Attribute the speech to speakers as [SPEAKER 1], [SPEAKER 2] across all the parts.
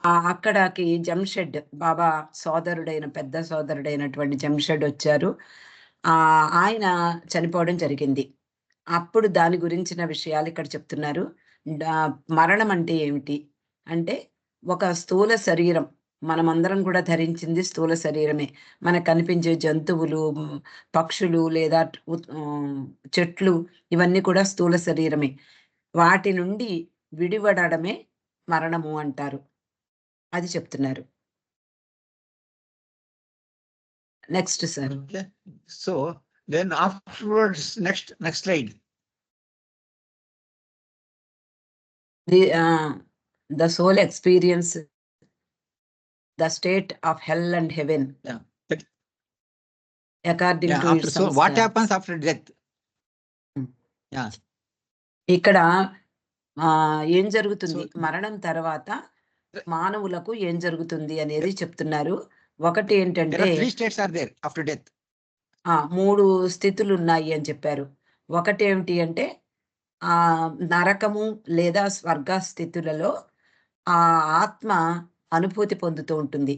[SPEAKER 1] అక్కడికి జంషెడ్ బాబా సోదరుడైన పెద్ద సోదరుడైనటువంటి జంషెడ్ వచ్చారు. ఆయన చనిపోవడం జరిగింది. అప్పుడు దాని గురించిన విషయాలు ఇక్కడ చెప్తున్నారు. మరణం అంటే ఏమిటి? అంటే ఒక స్థూల శరీరం, మనమందరం కూడా ధరించింది స్థూల శరీరమే. మనకు కనిపించే జంతువులు, పక్షులు లేదా చెట్లు ఇవన్నీ కూడా స్థూల శరీరమే. వాటి నుండి విడివడడమే మరణము అంటారు. అది చెప్తున్నారు. Next sir.
[SPEAKER 2] Okay. So then afterwards, next slide.
[SPEAKER 1] The soul experience the state of hell and heaven.
[SPEAKER 2] Yeah.
[SPEAKER 1] According to its
[SPEAKER 2] so what happens after death? Yeah.
[SPEAKER 1] ఇక్కడ ఏం జరుగుతుంది మరణం తర్వాత మానవులకు ఏం జరుగుతుంది అనేది చెప్తున్నారు. ఒకటి ఏంటంటే
[SPEAKER 2] 3 states are there after death.
[SPEAKER 1] 3 స్థితులు ఉన్నాయి అని చెప్పారు. ఒకటి ఏమిటి అంటే నరకము లేదా స్వర్గ స్థితులలో ఆ ఆత్మ అనుభూతి పొందుతూ ఉంటుంది.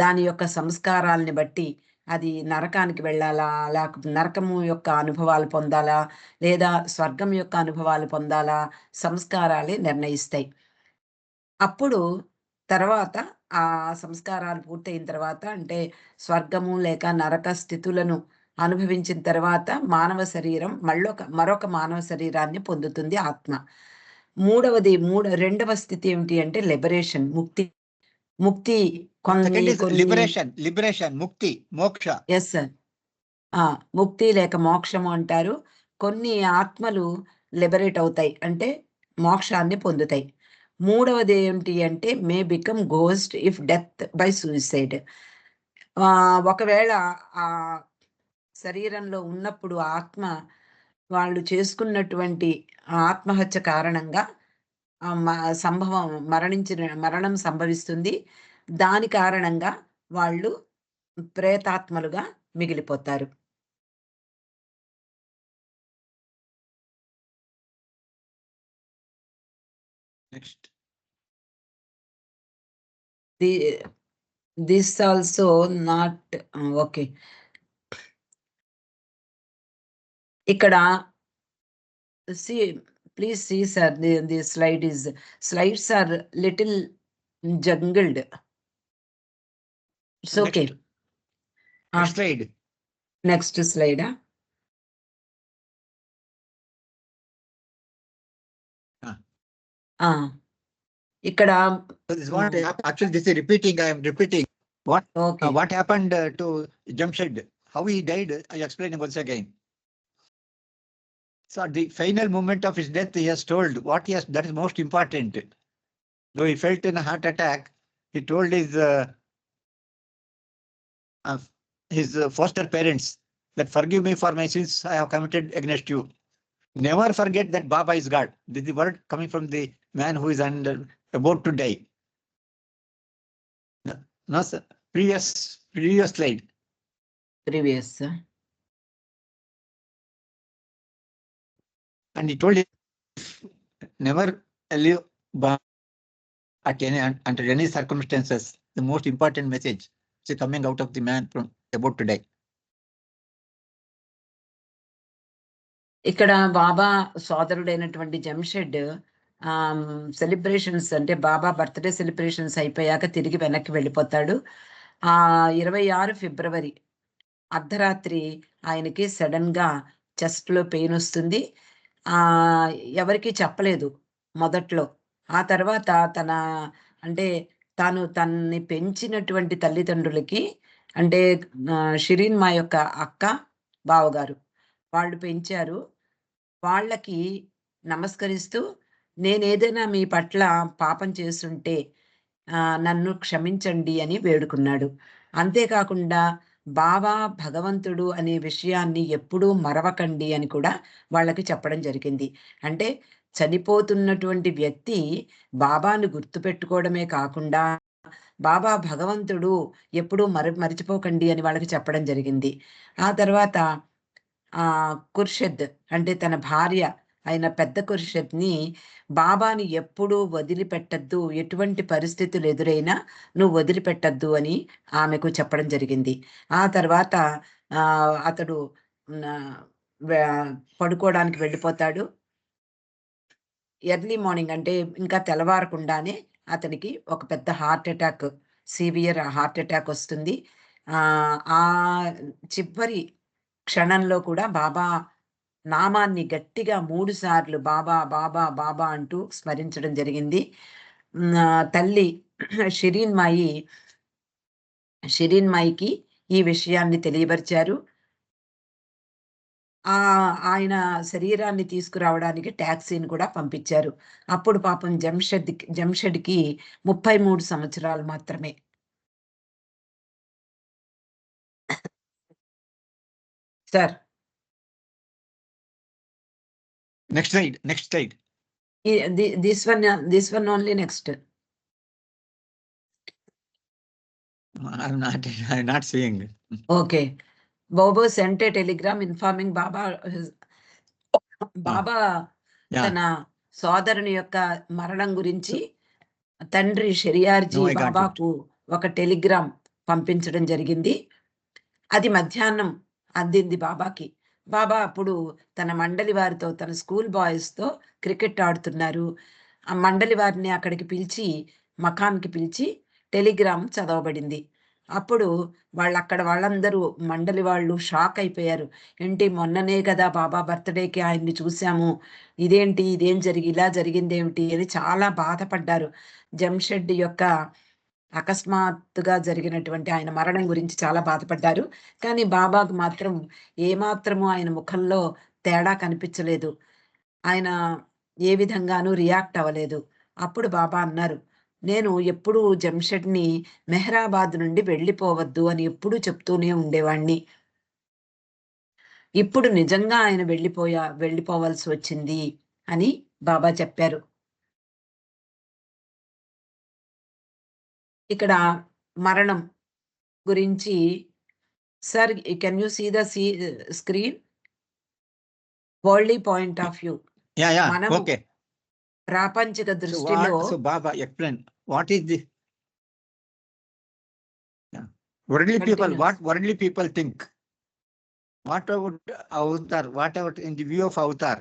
[SPEAKER 1] దాని యొక్క సంస్కారాలని బట్టి అది నరకానికి వెళ్ళాలా, నరకము యొక్క అనుభవాలు పొందాలా, లేదా స్వర్గం యొక్క అనుభవాలు పొందాలా, సంస్కారాలే నిర్ణయిస్తాయి. అప్పుడు తర్వాత ఆ సంస్కారాలు పూర్తయిన తర్వాత, అంటే స్వర్గము లేక నరక స్థితులను అనుభవించిన తర్వాత మానవ శరీరం మరొక మానవ శరీరాన్ని పొందుతుంది ఆత్మ. రెండవ స్థితి ఏమిటి అంటే లిబరేషన్, ముక్తి. ముక్తి
[SPEAKER 2] లిబరేషన్ ముక్తి మోక్ష.
[SPEAKER 1] Yes sir. ముక్తి లేక మోక్షము అంటారు. కొన్ని ఆత్మలు లిబరేట్ అవుతాయి, అంటే మోక్షాన్ని పొందుతాయి. మూడవది ఏమిటి అంటే may become ghost if death by suicide. ఒకవేళ ఆ శరీరంలో ఉన్నప్పుడు ఆత్మ వాళ్ళు చేసుకున్నటువంటి ఆత్మహత్య కారణంగా మరణం సంభవిస్తుంది. దాని కారణంగా వాళ్ళు ప్రేతాత్మలుగా మిగిలిపోతారు.
[SPEAKER 2] Next.
[SPEAKER 1] This also not okay. ఇక్కడ please see sir, the slides are little jungled. It's okay. Next slide. ఇక్కడ
[SPEAKER 2] actually this is repeating. I am repeating what happened to Jamshed, how he died. I explain once again. So at the final moment of his death, he has told what he has. That is most important. Though he felt in a heart attack, he told his foster parents that forgive me for my sins I have committed against you. Never forget that Baba is God. This is the word coming from the man who is about to die. No, sir. Previous slide.
[SPEAKER 1] Previous, sir.
[SPEAKER 2] And he told him, never leave Baba under any circumstances. The most important message is coming out of the man from about to die.
[SPEAKER 1] ఇక్కడ బాబా సోదరుడైనటువంటి Jamshed celebrations, అంటే బాబా birthday celebrations అయిపోయాక తిరిగి వెనక్కి వెళ్ళిపోతాడు. 26 ఫిబ్రవరి అర్ధరాత్రి ఆయనకి sudden గా chest లో పెయిన్ వస్తుంది. ఎవరికి చెప్పలేదు మొదట్లో. ఆ తర్వాత తనని పెంచినటువంటి తల్లిదండ్రులకి, అంటే షిరీన్ మా యొక్క అక్క బావగారు వాళ్ళు పెంచారు. వాళ్ళకి నమస్కరిస్తూ నేనేదైనా మీ పట్ల పాపం చేస్తుంటే నన్ను క్షమించండి అని వేడుకున్నాడు. అంతేకాకుండా బాబా భగవంతుడు అనే విషయాన్ని ఎప్పుడూ మరవకండి అని కూడా వాళ్ళకి చెప్పడం జరిగింది. అంటే చనిపోతున్నటువంటి వ్యక్తి బాబాను గుర్తుపెట్టుకోవడమే కాకుండా బాబా భగవంతుడు ఎప్పుడూ మరిచిపోకండి అని వాళ్ళకి చెప్పడం జరిగింది. ఆ తర్వాత ఖుర్షద్ అంటే తన భార్య అయిన పెద్ద కురుషత్ని బాబాని ఎప్పుడూ వదిలిపెట్టద్దు, ఎటువంటి పరిస్థితులు ఎదురైనా నువ్వు వదిలిపెట్టద్దు అని ఆమెకు చెప్పడం జరిగింది. ఆ తర్వాత అతడు పడుకోవడానికి వెళ్ళిపోతాడు. ఎర్లీ మార్నింగ్ అంటే ఇంకా తెల్లవారకుండానే అతనికి ఒక పెద్ద సివియర్ హార్ట్ అటాక్ వస్తుంది. ఆ చివరి క్షణంలో కూడా బాబా నామాన్ని గట్టిగా 3 సార్లు బాబా బాబా బాబా అంటూ స్మరించడం జరిగింది. తల్లి షిరీన్ మాయికి ఈ విషయాన్ని తెలియపరిచారు. ఆయన శరీరాన్ని తీసుకురావడానికి టాక్సీని కూడా పంపించారు. అప్పుడు పాపం జంషెడ్‌కి 33 సంవత్సరాలు మాత్రమే. Sir.
[SPEAKER 2] Next slide.
[SPEAKER 1] This one only next.
[SPEAKER 2] I'm not seeing.
[SPEAKER 1] Okay. Bobo sent a telegram informing Baba
[SPEAKER 2] Yeah.
[SPEAKER 1] తన సోదరుని యొక్క మరణం గురించి తండ్రి షెరియార్జీ
[SPEAKER 2] No, I got it.
[SPEAKER 1] బాబాకు ఒక టెలిగ్రామ్ పంపించడం జరిగింది. అది మధ్యాహ్నం అందింది బాబాకి. బాబా అప్పుడు తన మండలి వారితో, తన స్కూల్ బాయ్స్‌తో క్రికెట్ ఆడుతున్నారు. ఆ మండలి వారిని అక్కడికి పిలిచి, మకాన్‌కి పిలిచి టెలిగ్రామ్ చదవబడింది. అప్పుడు వాళ్ళందరూ మండలి వాళ్ళు షాక్ అయిపోయారు. ఏంటి మొన్ననే కదా బాబా బర్త్‌డేకి ఆయన్ని చూసాము. ఇదేంటి? ఇలా జరిగిందేమిటి? అని చాలా బాధపడ్డారు. జంషెడ్ యొక్క అకస్మాత్తుగా జరిగినటువంటి ఆయన మరణం గురించి చాలా బాధపడ్డారు. కానీ బాబాకు మాత్రం ఏమాత్రము ఆయన ముఖంలో తేడా కనిపించలేదు. ఆయన ఏ విధంగానూ రియాక్ట్ అవ్వలేదు. అప్పుడు బాబా అన్నారు, నేను ఎప్పుడూ జంషెడ్‌ని మెహరాబాద్ నుండి వెళ్ళిపోవద్దు అని ఎప్పుడూ చెప్తూనే ఉండేవాణ్ణి. ఇప్పుడు నిజంగా ఆయన వెళ్ళిపోవాల్సి వచ్చింది అని బాబా చెప్పారు. ఇక్కడ మరణం గురించి sir, can you see the screen? Worldly point of view.
[SPEAKER 2] Yeah.
[SPEAKER 1] మనము
[SPEAKER 2] Okay.
[SPEAKER 1] ప్రాపంచిక దృష్టిలో
[SPEAKER 2] So Baba explain what is the worldly people.
[SPEAKER 1] Continuous.
[SPEAKER 2] What worldly people think? What about avatar? What about in the view of avatar?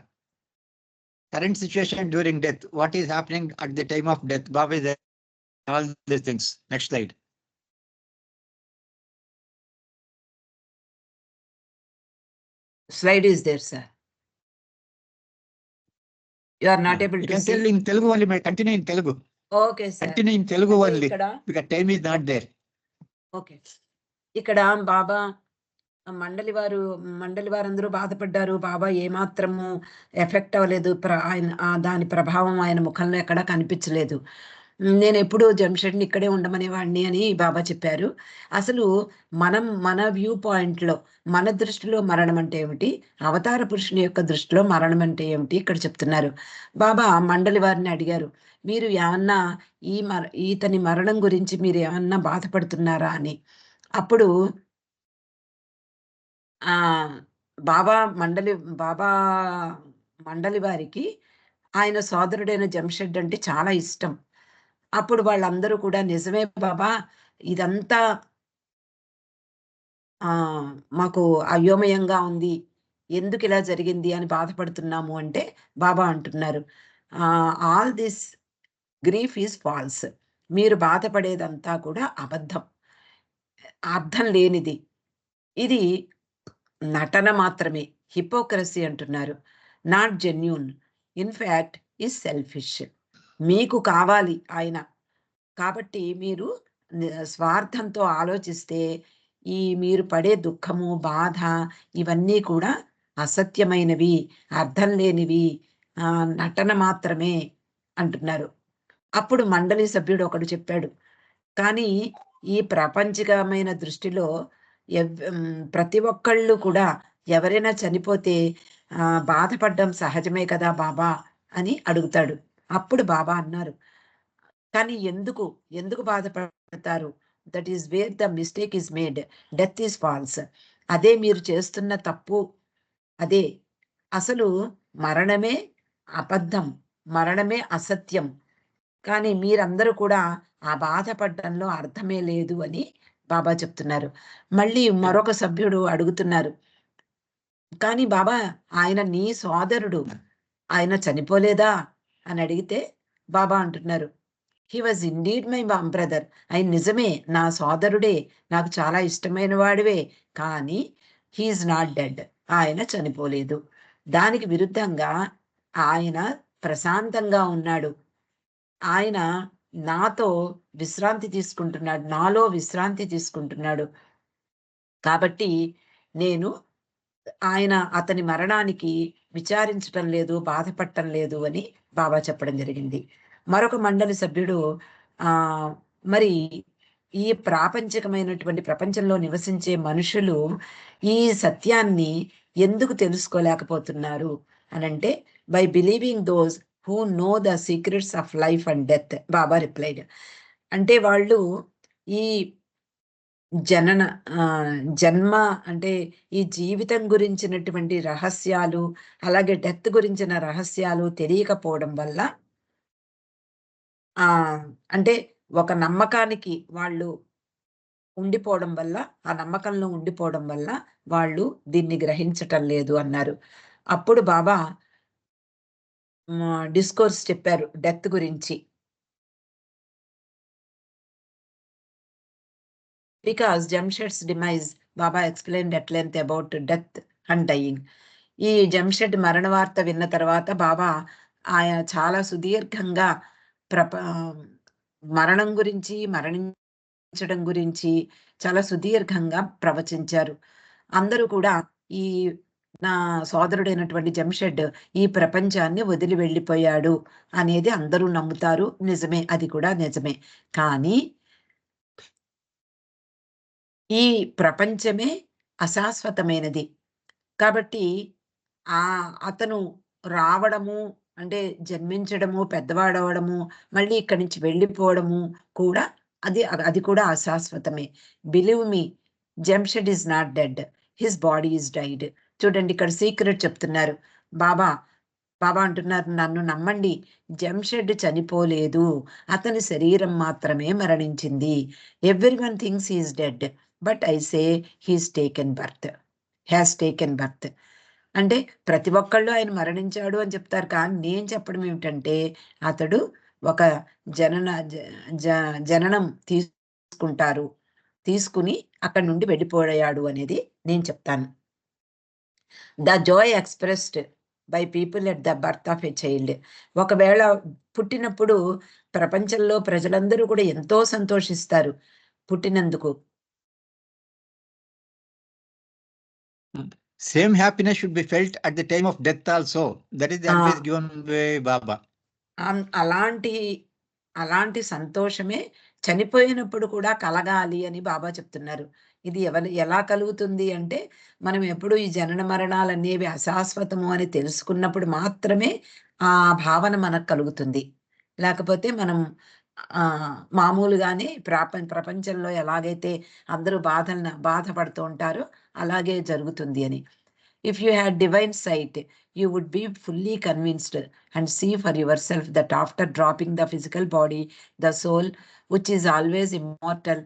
[SPEAKER 2] Current situation during death. What is happening at the time of death? Baba is all these things. Next slide.
[SPEAKER 1] slide is there, sir. You are not able
[SPEAKER 2] You
[SPEAKER 1] to
[SPEAKER 2] can tell
[SPEAKER 1] see.
[SPEAKER 2] in Telugu only. May continue in Telugu.
[SPEAKER 1] Okay, sir.
[SPEAKER 2] Continue in Telugu
[SPEAKER 1] అంటే
[SPEAKER 2] only
[SPEAKER 1] ఇక్కడ
[SPEAKER 2] because time is not there.
[SPEAKER 1] Okay. ఇక్కడ బాబా మండలి వారందరూ బాధపడ్డారు. బాబా ఏమాత్రము effect అవ్వలేదు. దాని ప్రభావం ఆయన ముఖంలో ఎక్కడా కనిపించలేదు. నేనెప్పుడూ జంషెడ్‌ని ఇక్కడే ఉండమనేవాడిని అని బాబా చెప్పారు. అసలు మన వ్యూ పాయింట్‌లో, మన దృష్టిలో మరణం అంటే ఏమిటి? అవతార పురుషుని యొక్క దృష్టిలో మరణం అంటే ఏమిటి? ఇక్కడ చెప్తున్నారు. బాబా మండలి వారిని అడిగారు, మీరు ఏమన్నా ఈతని మరణం గురించి మీరు ఏమన్నా బాధపడుతున్నారా అని. అప్పుడు బాబా మండలి వారికి ఆయన సోదరుడైన జంషెడ్ అంటే చాలా ఇష్టం. అప్పుడు వాళ్ళందరూ కూడా నిజమే బాబా, ఇదంతా మాకు అయోమయంగా ఉంది. ఎందుకిలా జరిగింది అని బాధపడుతున్నాము అంటే, బాబా అంటున్నారు, all this grief is false. మీరు బాధపడేదంతా కూడా అబద్ధం. అర్థం లేనిది. ఇది నటన మాత్రమే. హిపోక్రసీ అంటున్నారు. Not genuine. In fact is selfish. మీకు కావాలి ఆయన. కాబట్టి మీరు స్వార్థంతో ఆలోచిస్తే మీరు పడే దుఃఖము, బాధ ఇవన్నీ కూడా అసత్యమైనవి, అర్థం లేనివి, నటన మాత్రమే అంటున్నారు. అప్పుడు మండలి సభ్యుడు ఒకడు చెప్పాడు, కానీ ఈ ప్రాపంచికమైన దృష్టిలో ప్రతి ఒక్కళ్ళు కూడా ఎవరైనా చనిపోతే బాధపడడం సహజమే కదా బాబా అని అడుగుతాడు. అప్పుడు బాబా అన్నారు, కానీ ఎందుకు బాధపడతారు? That is where the mistake is made. Death is false. అదే మీరు చేస్తున్న తప్పు. అదే అసలు మరణమే అబద్ధం, మరణమే అసత్యం. కానీ మీరందరూ కూడా ఆ బాధపడడంలో అర్థమే లేదు అని బాబా చెప్తున్నారు. మళ్ళీ మరొక సభ్యుడు అడుగుతున్నారు. కానీ బాబా, ఆయన నీ సోదరుడు. ఆయన చనిపోలేదా? అని అడిగితే బాబా అంటున్నారు, హి వాజ్ ఇండీడ్ మై బ్రదర్. ఆయన నిజమే, నా సోదరుడే, నాకు చాలా ఇష్టమైన వాడివే. కానీ హీ ఈజ్ నాట్ డెడ్. ఆయన చనిపోలేదు. దానికి విరుద్ధంగా ఆయన ప్రశాంతంగా ఉన్నాడు. ఆయన నాతో విశ్రాంతి తీసుకుంటున్నాడు. నాలో విశ్రాంతి తీసుకుంటున్నాడు. కాబట్టి నేను అతని మరణానికి విచారించటం లేదు, బాధపడటం లేదు అని బాబా చెప్పడం జరిగింది. మరొక మండలి సభ్యుడు ఆహ్, మరి ఈ ప్రాపంచికమైనటువంటి ప్రపంచంలో నివసించే మనుషులు ఈ సత్యాన్ని ఎందుకు తెలుసుకోలేకపోతున్నారు అనంటే, by believing those who know the secrets of life and death. Baba replied. అంటే వాళ్ళు ఈ జనన జన్మ అంటే ఈ జీవితం గురించినటువంటి రహస్యాలు, అలాగే డెత్ గురించిన రహస్యాలు తెలియకపోవడం వల్ల అంటే ఒక నమ్మకానికి వాళ్ళు ఉండిపోవడం వల్ల, ఆ నమ్మకంలో ఉండిపోవడం వల్ల వాళ్ళు దీన్ని గ్రహించటం లేదు అన్నారు. అప్పుడు బాబా డిస్కోర్స్ చెప్పారు డెత్ గురించి. Because Jamshed's demise, Baba explained at length about death and dying. ఈ జంషెడ్ మరణ వార్త విన్న తర్వాత బాబా ఆయన చాలా సుదీర్ఘంగా మరణం గురించి, మరణించడం గురించి చాలా సుదీర్ఘంగా ప్రవచించారు. అందరూ కూడా ఈ నా సోదరుడైనటువంటి జంషెడ్ ఈ ప్రపంచాన్ని వదిలి వెళ్ళిపోయాడు అనేది అందరూ నమ్ముతారు. నిజమే, అది కూడా నిజమే. కానీ ఈ ప్రపంచమే అశాశ్వతమైనది. కాబట్టి అతను రావడము అంటే జన్మించడము, పెద్దవాడవడము, మళ్ళీ ఇక్కడి నుంచి వెళ్ళిపోవడము కూడా అది కూడా అశాశ్వతమే. Believe me, Jamshed is not dead, his body is died. చూడండి, ఇక్కడ సీక్రెట్ చెప్తున్నారు బాబా. బాబా అంటున్నారు, నన్ను నమ్మండి, జంషెడ్ చనిపోలేదు, అతని శరీరం మాత్రమే మరణించింది. Everyone thinks he is dead, but I say he's taken birth, has taken birth. అంటే ప్రతి ఒక్కళ్ళు ఆయన మరణించాడు అని చెప్తారు. కానీ నేను చెప్పడం ఏమిటంటే, అతడు ఒక జననం తీసుకుని అక్కడి నుండి వెళ్ళిపోయాడు అనేది నేను చెప్తాను. The Joy expressed by people at the birth of a child. ఒకవేళ పుట్టినప్పుడు ప్రపంచంలో ప్రజలందరూ కూడా ఎంతో సంతోషిస్తారు పుట్టినందుకు.
[SPEAKER 2] Same happiness should be felt at the time of death also. That is the advice given by Baba.
[SPEAKER 1] అలాంటి సంతోషమే చనిపోయినప్పుడు కూడా కలగాలి అని బాబా చెప్తున్నారు. ఇది ఎలా కలుగుతుంది అంటే, మనం ఎప్పుడు ఈ జనన మరణాలనేవి అశాశ్వతము అని తెలుసుకున్నప్పుడు మాత్రమే ఆ భావన మనకు కలుగుతుంది. లేకపోతే మనం మామూలుగానే ప్రపంచంలో ఎలాగైతే అందరూ బాధపడుతూ ఉంటారో అలాగే జరుగుతుంది అని. If you had divine sight, you would be fully convinced and see for yourself that after dropping the physical body, the soul, which is always immortal,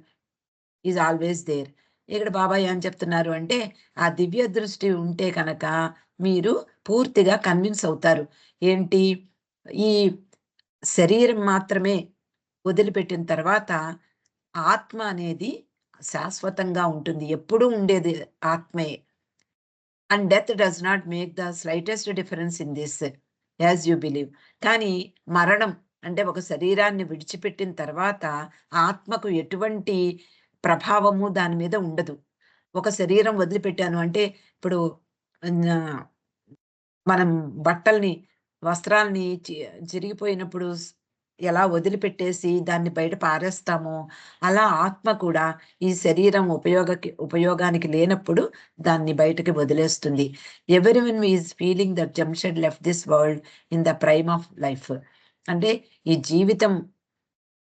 [SPEAKER 1] is always there. ఇక్కడ బాబా ఏం చెప్తున్నారు అంటే, ఆ దివ్య దృష్టి ఉంటే కనుక మీరు పూర్తిగా కన్విన్స్ అవుతారు. ఏంటి, ఈ శరీరం మాత్రమే వదిలిపెట్టిన తర్వాత ఆత్మ అనేది శాశ్వతంగా ఉంటుంది, ఎప్పుడూ ఉండేది ఆత్మే. And death does not make the slightest difference in this as you believe. కానీ మరణం అంటే ఒక శరీరాన్ని విడిచిపెట్టిన తర్వాత ఆత్మకు ఎటువంటి ప్రభావము దాని మీద ఉండదు. ఒక శరీరం వదిలిపెట్టాను అంటే, ఇప్పుడు మనం వస్త్రాల్ని చిరిగిపోయినప్పుడు ఎలా వదిలిపెట్టేసి దాన్ని బయట పారేస్తామో, అలా ఆత్మ కూడా ఈ శరీరం ఉపయోగానికి లేనప్పుడు దాన్ని బయటకి వదిలేస్తుంది. Everyone is feeling that Jamshed left this world in the prime of life. అంటే ఈ జీవితం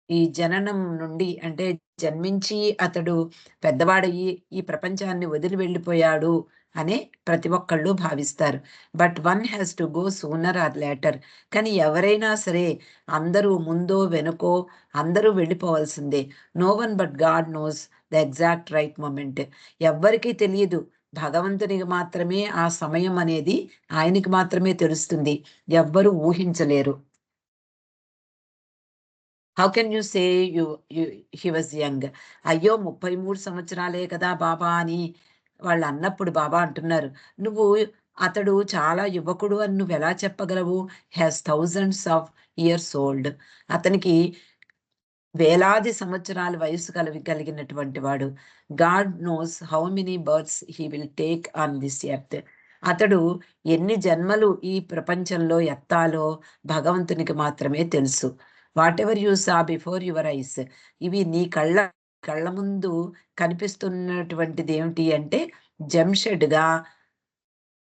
[SPEAKER 1] ఈ జననం నుండి అంటే జన్మించి అతడు పెద్దవాడయ్యి ఈ ప్రపంచాన్ని వదిలి వెళ్ళిపోయాడు అనే ప్రతి ఒక్కళ్ళు భావిస్తారు. But one has to go sooner or later. కానీ ఎవరైనా సరే అందరూ ముందో వెనుకో అందరూ వెళ్ళిపోవాల్సిందే. No one but God knows the exact right moment. ఎవ్వరికీ తెలియదు. భగవంతునికి మాత్రమే ఆ సమయం అనేది ఆయనకి మాత్రమే తెలుస్తుంది. ఎవ్వరూ ఊహించలేరు. How can you say he was young? అయ్యో 33 సంవత్సరాలే కదా బాబా అని వాళ్ళు అన్నప్పుడు బాబా అంటున్నారు, నువ్వు అతడు చాలా యువకుడు అని నువ్వెలా చెప్పగలవు? Has thousands of years old. అతనికి వేలాది సంవత్సరాల వయస్సు కలిగినటువంటి వాడు. God knows how many births he will take on this earth. అతడు ఎన్ని జన్మలు ఈ ప్రపంచంలో ఎత్తాలో భగవంతునికి మాత్రమే తెలుసు. Whatever you saw before your eyes. ఇవి నీ కళ్ళ ముందు కనిపిస్తున్నటువంటిది ఏమిటి అంటే జంషెడ్గా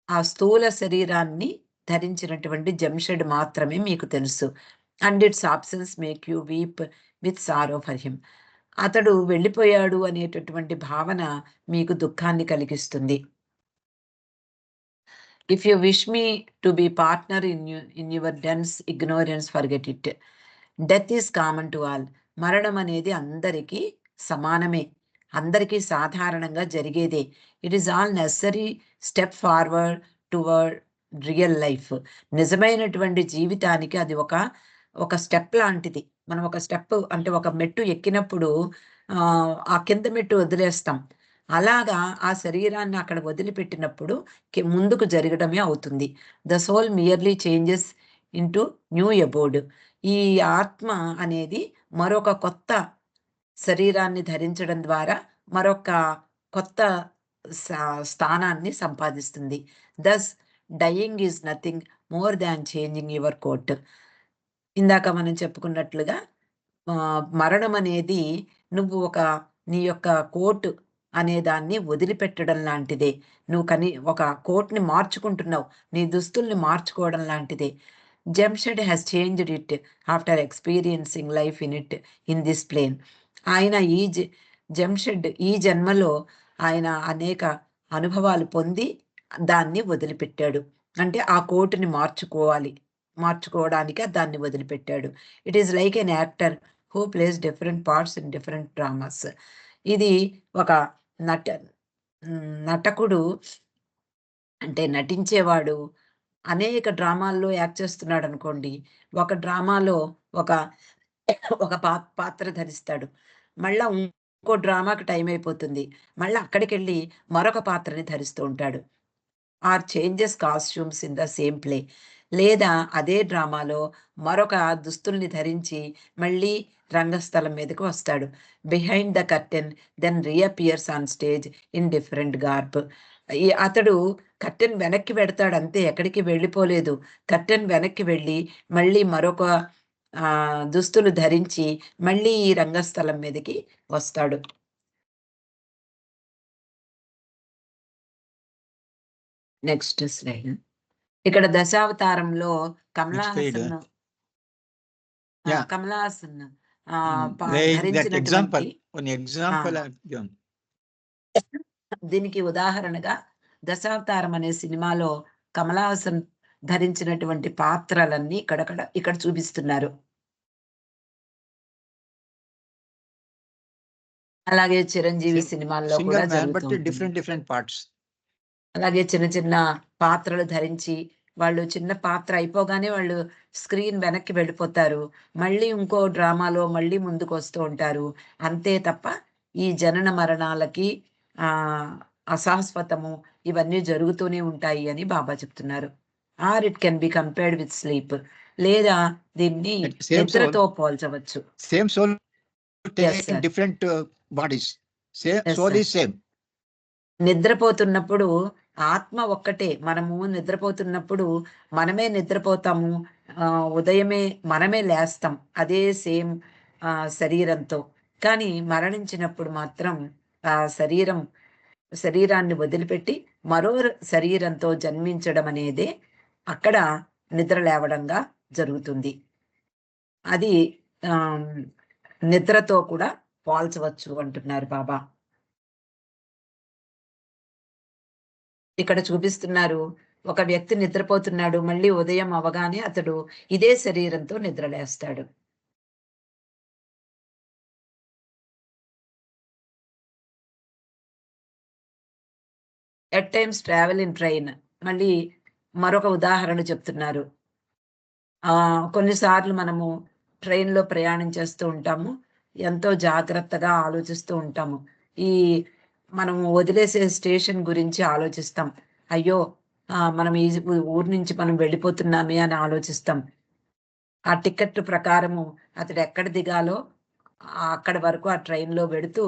[SPEAKER 1] ఆ స్థూల శరీరాన్ని ధరించినటువంటి జంషెడ్ మాత్రమే మీకు తెలుసు. And its absence make you weep with sorrow for him. అతడు వెళ్ళిపోయాడు అనేటటువంటి భావన మీకు దుఃఖాన్ని కలిగిస్తుంది. If you wish me to be partner in your dense ignorance forget it. Death is common to all. మరణం అనేది అందరికీ సమానమే, అందరికీ సాధారణంగా జరిగేదే. It is all necessary step forward toward real life. నిజమైనటువంటి జీవితానికి అది ఒక స్టెప్ లాంటిది. మనం ఒక స్టెప్ అంటే ఒక మెట్టు ఎక్కినప్పుడు ఆ కింద మెట్టు వదిలేస్తాం. అలాగా ఆ శరీరాన్ని అక్కడ వదిలిపెట్టినప్పుడు ముందుకు జరగడమే అవుతుంది. The soul merely changes into new abode. ఈ ఆత్మ అనేది మరొక కొత్త శరీరాన్ని ధరించడం ద్వారా మరొక కొత్త స్థానాన్ని సంపాదిస్తుంది. Thus dying is nothing more than changing your coat. ఇందాక మనం చెప్పుకున్నట్లుగా మరణం అనేది నువ్వు నీ యొక్క కోట్ అనే దాన్ని వదిలిపెట్టడం లాంటిదే. నువ్వు ఒక కోట్‌ని మార్చుకుంటున్నావు. నీ దుస్తుల్ని మార్చుకోవడం లాంటిదే. Jamshed has changed it after experiencing life in it in this plane. ఆయన జంషెడ్ ఈ జన్మలో ఆయన అనేక అనుభవాలు పొంది దాన్ని వదిలిపెట్టాడు. అంటే ఆ కోటుని మార్చుకోవడానికి దాన్ని వదిలిపెట్టాడు. It is like an actor who plays different parts in different dramas. ఇది ఒక నటకుడు అంటే నటించేవాడు అనేక డ్రామాల్లో యాక్ట్ చేస్తున్నాడు అనుకోండి. ఒక డ్రామాలో ఒక ఒక పాత్ర ధరిస్తాడు. మళ్ళా ఇంకో డ్రామాకి టైం అయిపోతుంది. మళ్ళా అక్కడికెళ్ళి మరొక పాత్రని ధరిస్తూ ఉంటాడు. Or changes costumes in the same play. లేదా అదే డ్రామాలో మరొక దుస్తుల్ని ధరించి మళ్ళీ రంగస్థలం మీదకి వస్తాడు. Behind the curtain then reappears on stage in different garb. అతడు కర్టెన్ వెనక్కి పెడతాడు అంతే, ఎక్కడికి వెళ్ళిపోలేదు. కర్టెన్ వెనక్కి వెళ్ళి మళ్ళీ మరొక దుస్తులు ధరించి మళ్ళీ ఈ రంగస్థలం మీదకి వస్తాడు. Next slide. ఇక్కడ దశావతారంలో కమలాసన్ కమలాసన్ ధరించినటువంటి దీనికి ఉదాహరణగా దశావతారం అనే సినిమాలో కమలాసన్ ధరించినటువంటి పాత్రలన్నీ ఇక్కడ చూపిస్తున్నారు. అలాగే చిరంజీవి సినిమాల్లో కూడా
[SPEAKER 2] డిఫరెంట్ పార్ట్స్.
[SPEAKER 1] అలాగే చిన్న చిన్న పాత్రలు ధరించి వాళ్ళు చిన్న పాత్ర అయిపోగానే వాళ్ళు స్క్రీన్ వెనక్కి వెళ్ళిపోతారు. మళ్ళీ ఇంకో డ్రామాలో మళ్ళీ ముందుకు వస్తూ ఉంటారు. అంతే తప్ప ఈ జనన మరణాలకి అశాశ్వతము ఇవన్నీ జరుగుతూనే ఉంటాయి అని బాబా చెప్తున్నారు. Or it can be compared with sleep. లేదా దీన్ని నిద్రతో పోల్చవచ్చు.
[SPEAKER 2] Same soul different bodies. Soul is same.
[SPEAKER 1] నిద్రపోతున్నప్పుడు ఆత్మ ఒక్కటే. మనము నిద్రపోతున్నప్పుడు మనమే నిద్రపోతాము. ఉదయమే మనమే లేస్తాం అదే సేమ్ శరీరంతో. కానీ మరణించినప్పుడు మాత్రం ఆ శరీరాన్ని వదిలిపెట్టి మరో శరీరంతో జన్మించడం అనేదే అక్కడ నిద్ర లేవడంగా జరుగుతుంది. అది నిద్రతో కూడా పోల్చవచ్చు అంటున్నారు బాబా. ఇక్కడ చూపిస్తున్నారు, ఒక వ్యక్తి నిద్రపోతున్నాడు, మళ్ళీ ఉదయం అవగానే అతడు ఇదే శరీరంతో నిద్రలేస్తాడు. At times travel in train. మళ్ళీ మరొక ఉదాహరణ చెప్తున్నారు. కొన్నిసార్లు మనము ట్రైన్‌లో ప్రయాణం చేస్తూ ఉంటాము. ఎంతో జాగ్రత్తగా ఆలోచిస్తూ ఉంటాము. ఈ మనము వదిలేసే స్టేషన్ గురించి ఆలోచిస్తాం. అయ్యో! మనం ఈ ఊరు నుంచి మనం వెళ్ళిపోతున్నామే అని ఆలోచిస్తాం. ఆ టికెట్ ప్రకారము అతడు ఎక్కడ దిగాలో అక్కడి వరకు ఆ ట్రైన్‌లో వెడుతూ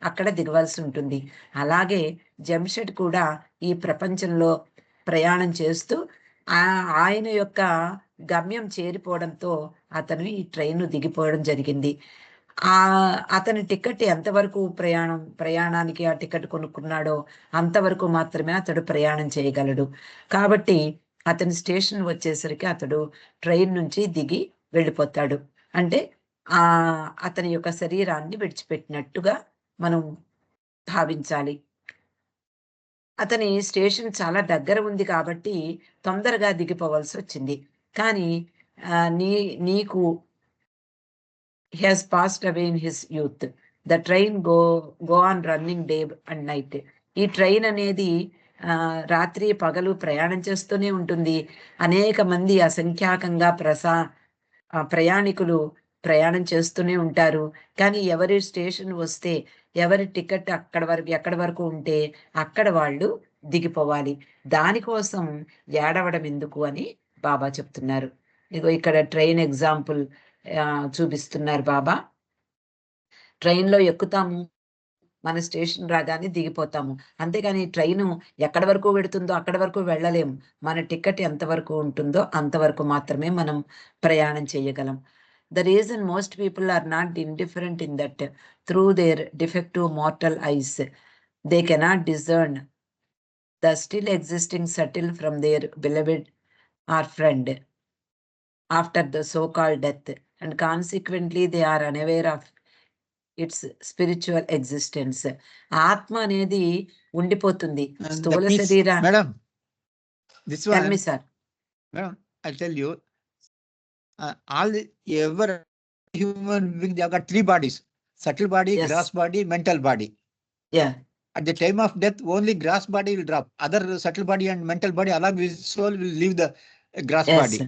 [SPEAKER 1] అక్కడ దిగవలసి ఉంటుంది. అలాగే జంషెడ్ కూడా ఈ ప్రపంచంలో ప్రయాణం చేస్తూ ఆయన యొక్క గమ్యం చేరిపోవడంతో అతను ఈ ట్రైను దిగిపోవడం జరిగింది. అతని టికెట్ ఎంతవరకు ప్రయాణానికి ఆ టికెట్ కొనుక్కున్నాడో అంతవరకు మాత్రమే అతడు ప్రయాణం చేయగలడు. కాబట్టి అతని స్టేషన్ వచ్చేసరికి అతడు ట్రైన్ నుంచి దిగి వెళ్ళిపోతాడు. అంటే అతని యొక్క శరీరాన్ని విడిచిపెట్టినట్టుగా మనం భావించాలి. అతని స్టేషన్ చాలా దగ్గర ఉంది కాబట్టి తొందరగా దిగిపోవాల్సొచ్చింది. కానీ నీకు he has passed away in his youth. The train go on running day and night. ఈ ట్రైన్ అనేది రాత్రి పగలు ప్రయాణం చేస్తూనే ఉంటుంది. అనేక మంది అసంఖ్యాకంగా ప్రయాణికులు ప్రయాణం చేస్తూనే ఉంటారు. కానీ ఎవరి స్టేషన్ వస్తే, ఎవరి టికెట్ ఎక్కడి వరకు ఉంటే అక్కడ వాళ్ళు దిగిపోవాలి. దానికోసం ఏడవడం ఎందుకు అని బాబా చెప్తున్నారు. ఇగో ఇక్కడ ట్రైన్ ఎగ్జాంపుల్ చూపిస్తున్నారు బాబా. ట్రైన్‌లో ఎక్కుతాము, మన స్టేషన్ రాగానే దిగిపోతాము. అంతేగాని ట్రైను ఎక్కడి వరకు వెడుతుందో అక్కడి వరకు వెళ్ళలేము. మన టికెట్ ఎంతవరకు ఉంటుందో అంతవరకు మాత్రమే మనం ప్రయాణం చేయగలం. The reason most people are not indifferent in that through their defective mortal eyes, they cannot discern the still existing subtle from their beloved or friend after the so-called death, and consequently they are unaware of it's spiritual existence. ఆత్మ అనేది ఉండిపోతుంది. స్థూల శరీర
[SPEAKER 2] madam, this one
[SPEAKER 1] tell me sir.
[SPEAKER 2] Madam, I tell you, all the ever human being, they have got 3 bodies: subtle body,
[SPEAKER 1] Yes.
[SPEAKER 2] gross body, mental body.
[SPEAKER 1] Yeah.
[SPEAKER 2] At the time of death, only gross body will drop. Other subtle body and mental body along with soul will leave the gross
[SPEAKER 1] Yes.
[SPEAKER 2] body.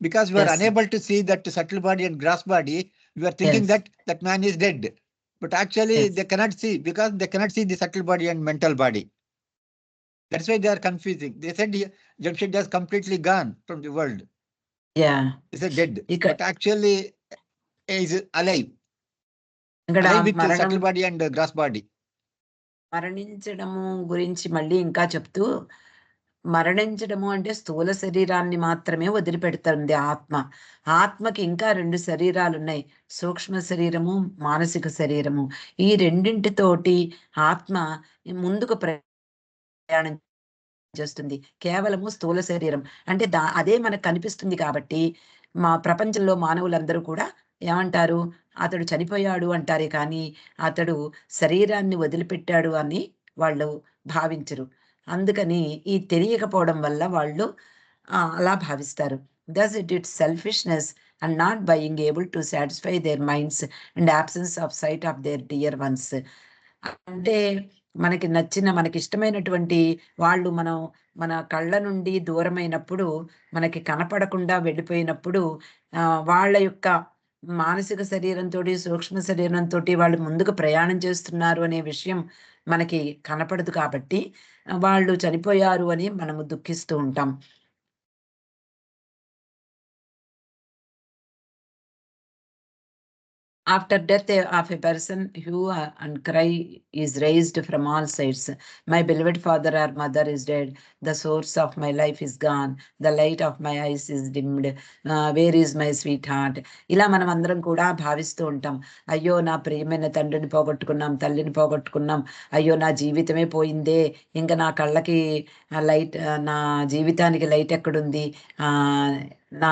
[SPEAKER 2] Because we are
[SPEAKER 1] Yes.
[SPEAKER 2] unable to see that subtle body and gross body, we are thinking
[SPEAKER 1] Yes.
[SPEAKER 2] that man is dead. But actually
[SPEAKER 1] Yes.
[SPEAKER 2] they cannot see, because they cannot see the subtle body and mental body. That's why they are confusing. They said Jamshed has completely gone from the world.
[SPEAKER 1] Yeah.
[SPEAKER 2] He said dead.
[SPEAKER 1] ఇక్కడ
[SPEAKER 2] But actually he is alive.
[SPEAKER 1] ఇక్కడ
[SPEAKER 2] Alive with
[SPEAKER 1] మరణం
[SPEAKER 2] subtle body and gross body.
[SPEAKER 1] మరణించడము గురించి మళ్ళీ ఇంకా చెప్తూ, మరణించడము అంటే స్థూల శరీరాన్ని మాత్రమే వదిలిపెడుతుంది ఆత్మ. ఆత్మకి ఇంకా 2 శరీరాలున్నాయి. సూక్ష్మ శరీరము, మానసిక శరీరము. ఈ రెండింటితోటి ఆత్మ ముందుకు ప్రయాణం చేస్తుంది. కేవలము స్థూల శరీరం అంటే అదే మనకు కనిపిస్తుంది కాబట్టి మా ప్రపంచంలో మానవులందరూ కూడా ఏమంటారు, అతడు చనిపోయాడు అంటారే కానీ అతడు శరీరాన్ని వదిలిపెట్టాడు అని వాళ్ళు భావించరు. అందుకని ఈ తెలియకపోవడం వల్ల వాళ్ళు అలా భావిస్తారు. Thus it is selfishness and not being able to satisfy their minds and absence of sight of their dear ones. అంటే మనకి ఇష్టమైనటువంటి వాళ్ళు మన కళ్ళ నుండి దూరమైనప్పుడు, మనకి కనపడకుండా వెళ్ళిపోయినప్పుడు వాళ్ళ యొక్క మానసిక శరీరంతోటి, సూక్ష్మ శరీరంతోటి వాళ్ళు ముందుకు ప్రయాణం చేస్తున్నారు అనే విషయం మనకి కనపడదు కాబట్టి వాళ్ళు చనిపోయారు అని మనము దుఃఖిస్తూ ఉంటాం. After death of a person, hue and cry is raised from all sides. My beloved father or mother is dead. The source of my life is gone. The light of my eyes is dimmed. Where is my sweetheart? ఇలా మనం అందరం కూడా భావిస్తూ ఉంటాం. అయ్యో, నా ప్రియమైన తండ్రిని పోగొట్టుకున్నాం, తల్లిని పోగొట్టుకున్నాం. అయ్యో, నా జీవితమే పోయిందే. ఇంకా నా కళ్ళకి లైట్, నా జీవితానికి లైట్ ఎక్కడుంది? నా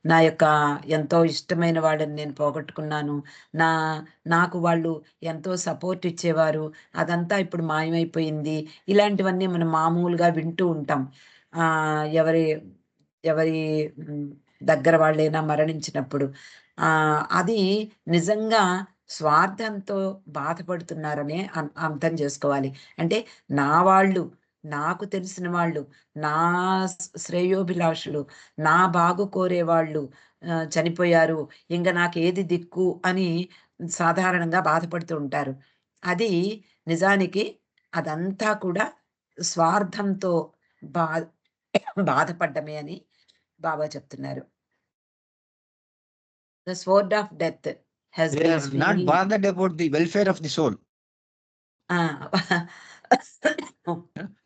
[SPEAKER 1] నా యొక్క ఎంతో ఇష్టమైన వాళ్ళని నేను పోగొట్టుకున్నాను. నా నాకు వాళ్ళు ఎంతో సపోర్ట్ ఇచ్చేవారు. అదంతా ఇప్పుడు మాయమైపోయింది. ఇలాంటివన్నీ మనం మామూలుగా వింటూ ఉంటాం. ఎవరి ఎవరి హ్మ్, దగ్గర వాళ్ళైనా మరణించినప్పుడు. అది నిజంగా స్వార్థంతో బాధపడుతున్నారనే అర్థం చేసుకోవాలి. అంటే నా వాళ్ళు, నాకు తెలిసిన వాళ్ళు, నా శ్రేయోభిలాషులు, నా బాగు కోరేవాళ్ళు చనిపోయారు. ఇంక నాకేది దిక్కు అని సాధారణంగా బాధపడుతూ ఉంటారు. అది నిజానికి అదంతా కూడా స్వార్థంతో బా బాధపడ్డమే అని బాబా చెప్తున్నారు. The sword of death has
[SPEAKER 2] They
[SPEAKER 1] been
[SPEAKER 2] are not
[SPEAKER 1] swinging.
[SPEAKER 2] bothered about the welfare of the soul.
[SPEAKER 1] ఆ!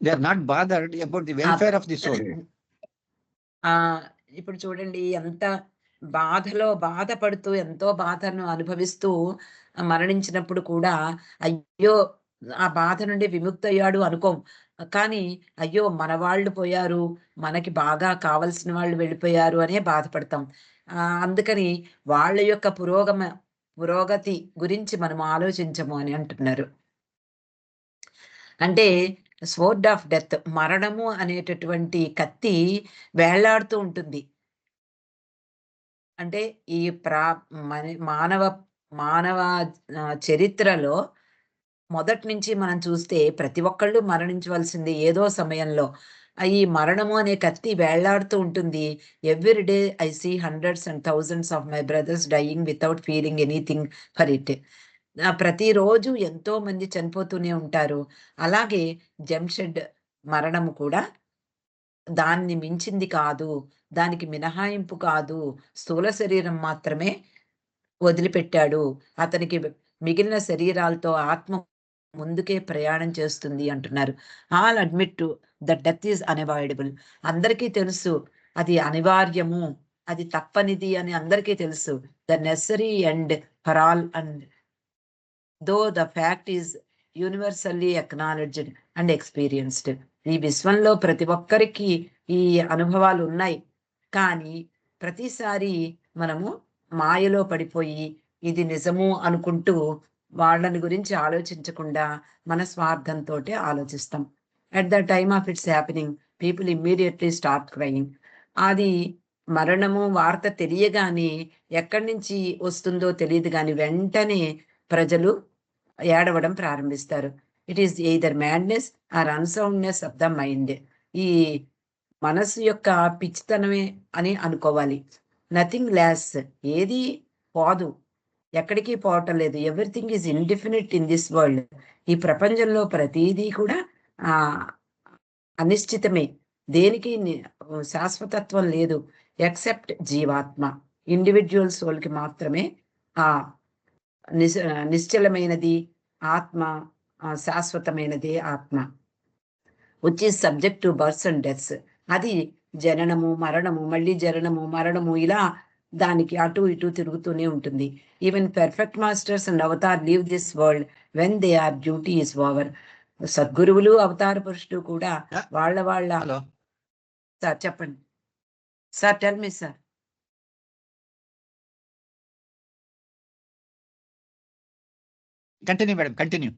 [SPEAKER 2] They are not bothered about the welfare of the soul.
[SPEAKER 1] ఆ! ఇప్పుడు చూడండి ఎంత బాధలో బాధపడుతూ, ఎంతో బాధను అనుభవిస్తూ మరణించినప్పుడు కూడా, అయ్యో! ఆ బాధ నుండి విముక్తయ్యాడు అనుకోం. కానీ, అయ్యో! మన వాళ్ళు పోయారు, మనకి బాగా కావాల్సిన వాళ్ళు వెళ్ళిపోయారు అనే బాధపడతాం. అందుకని వాళ్ళ యొక్క పురోగతి గురించి మనం ఆలోచించము అని అంటున్నారు. అంటే స్వోర్డ్ ఆఫ్ డెత్, మరణము అనేటటువంటి కత్తి వేళ్లాడుతూ ఉంటుంది. అంటే ఈ ప్రా మానవ మానవ చరిత్రలో మొదటి నుంచి మనం చూస్తే ప్రతి ఒక్కళ్ళు మరణించవలసిందే ఏదో సమయంలో. ఈ మరణము అనే కత్తి వేళ్లాడుతూ ఉంటుంది. Every day I see hundreds and thousands of my brothers dying without feeling anything for it. ప్రతిరోజు ఎంతో మంది చనిపోతూనే ఉంటారు. అలాగే జంషెడ్ మరణము కూడా దాన్ని మించింది కాదు. దానికి మినహాయింపు కాదు. స్థూల శరీరం మాత్రమే వదిలిపెట్టాడు. అతనికి మిగిలిన శరీరాలతో ఆత్మ ముందుకే ప్రయాణం చేస్తుంది అంటున్నారు. All admit to that death is unavoidable. అందరికీ తెలుసు అది అనివార్యము. అది తప్పనిది అని అందరికీ తెలుసు. The necessary end for all and though the fact is universally acknowledged and experienced. ఈ విశ్వంలో ప్రతి ఒక్కరికి ఈ అనుభవాలు ఉన్నాయి. కానీ ప్రతిసారి మనము మాయలో పడిపోయి ఇది నిజము అనుకుంటూ వాళ్ళని గురించి ఆలోచించకుండా మన స్వార్థంతోటే ఆలోచిస్తాం. At the time of it's happening people immediately start crying. అది మరణము వార్త తెలియగానే ఎక్కడి నుంచి వస్తుందో తెలీదు గానీ వెంటనే ప్రజలు ఏడవడం ప్రారంభిస్తారు. It is either madness or unsoundness of the mind. ఈ మనస్సు యొక్క పిచ్చితనమే అని అనుకోవాలి. నథింగ్ లాస్ట్స్, ఏది పోదు. ఎక్కడికి పోవటం లేదు. Everything is indefinite in this world. ఈ ప్రపంచంలో ప్రతీదీ కూడా ఆహ్, అనిశ్చితమే. దేనికి శాశ్వతత్వం లేదు. ఎక్సెప్ట్ జీవాత్మ. ఇండివిడ్యువల్ సోల్‌కి మాత్రమే ఆ నిశ్చలమైనది ఆత్మ, శాశ్వతమైనది ఆత్మ. Which is subject to births and deaths. అది జననము, మరణము, మళ్ళీ జననము, మరణము ఇలా దానికి అటు ఇటు తిరుగుతూనే ఉంటుంది. Even perfect masters and avatar leave this world when they are duty is over. సద్గురువులు, అవతార పురుషులు కూడా వాళ్ళ
[SPEAKER 2] Hello.
[SPEAKER 1] సార్ చెప్పండి. Sir tell me sir.
[SPEAKER 2] Continue, madam. Continue.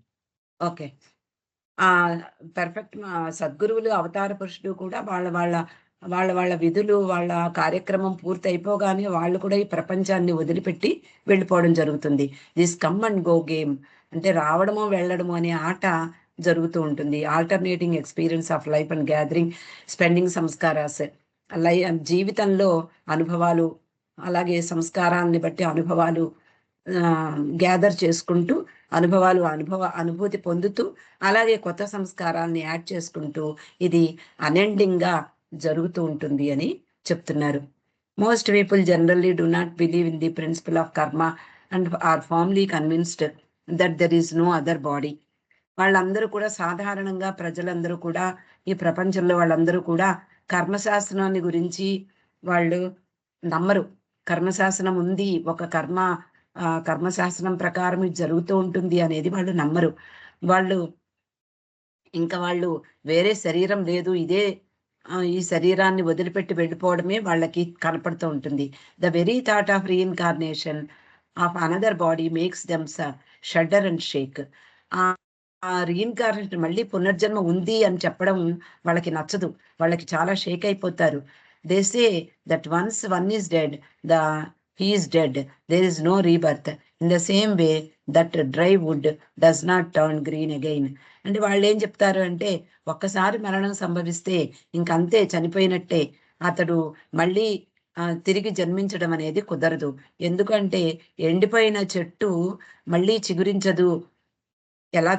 [SPEAKER 1] Okay. Perfect సద్గురువులు, అవతార పురుషులు కూడా వాళ్ళ విధులు, వాళ్ళ కార్యక్రమం పూర్తయిపోగానే వాళ్ళు కూడా ఈ ప్రపంచాన్ని వదిలిపెట్టి వెళ్ళిపోవడం జరుగుతుంది. This come and go game అంటే రావడము, వెళ్ళడము అనే ఆట జరుగుతూ ఉంటుంది. Alternating experience of life and gathering spending sanskaras. జీవితంలో అనుభవాలు, అలాగే సంస్కారాన్ని బట్టి అనుభవాలు గ్యాదర్ చేసుకుంటూ అనుభూతి పొందుతూ అలాగే కొత్త సంస్కారాల్ని యాడ్ చేసుకుంటూ ఇది అన్‌ఎండింగ్‌గా జరుగుతూ ఉంటుంది అని చెప్తున్నారు. Most people generally do not believe in the principle of karma and are firmly convinced that there is no other body. వాళ్ళందరూ కూడా సాధారణంగా ప్రజలందరూ కూడా ఈ ప్రపంచంలో వాళ్ళందరూ కూడా కర్మశాస్త్రాన్ని గురించి వాళ్ళు నమ్మరు. కర్మశాస్త్రం ఉంది. ఒక కర్మశాస్త్రం ప్రకారం ఇది జరుగుతూ ఉంటుంది అనేది వాళ్ళు నమ్మరు. వాళ్ళు వాళ్ళు వేరే శరీరం లేదు. ఇదే ఈ శరీరాన్ని వదిలిపెట్టి వెళ్ళిపోవడమే వాళ్ళకి కనపడుతూ ఉంటుంది. The very thought of reincarnation of another body makes them shudder and shake. ఆ రీఇన్కార్నేషన్ మళ్ళీ పునర్జన్మ ఉంది అని చెప్పడం వాళ్ళకి నచ్చదు. వాళ్ళకి చాలా షేక్ అయిపోతారు. They say that once one is dead, he is dead, there is no rebirth. In the same way that dry wood does not turn green again. అంటే వాళ్ళు ఏం చెప్తారు అంటే, ఒక్కసారి మరణం సంభవిస్తే ఇంకంతే, చనిపోయినట్టే. అతడు మళ్ళీ తిరిగి జన్మించడం అనేది కుదరదు. ఎందుకంటే ఎండిపోయిన చెట్టు మళ్ళీ చిగురించదు. ఎలా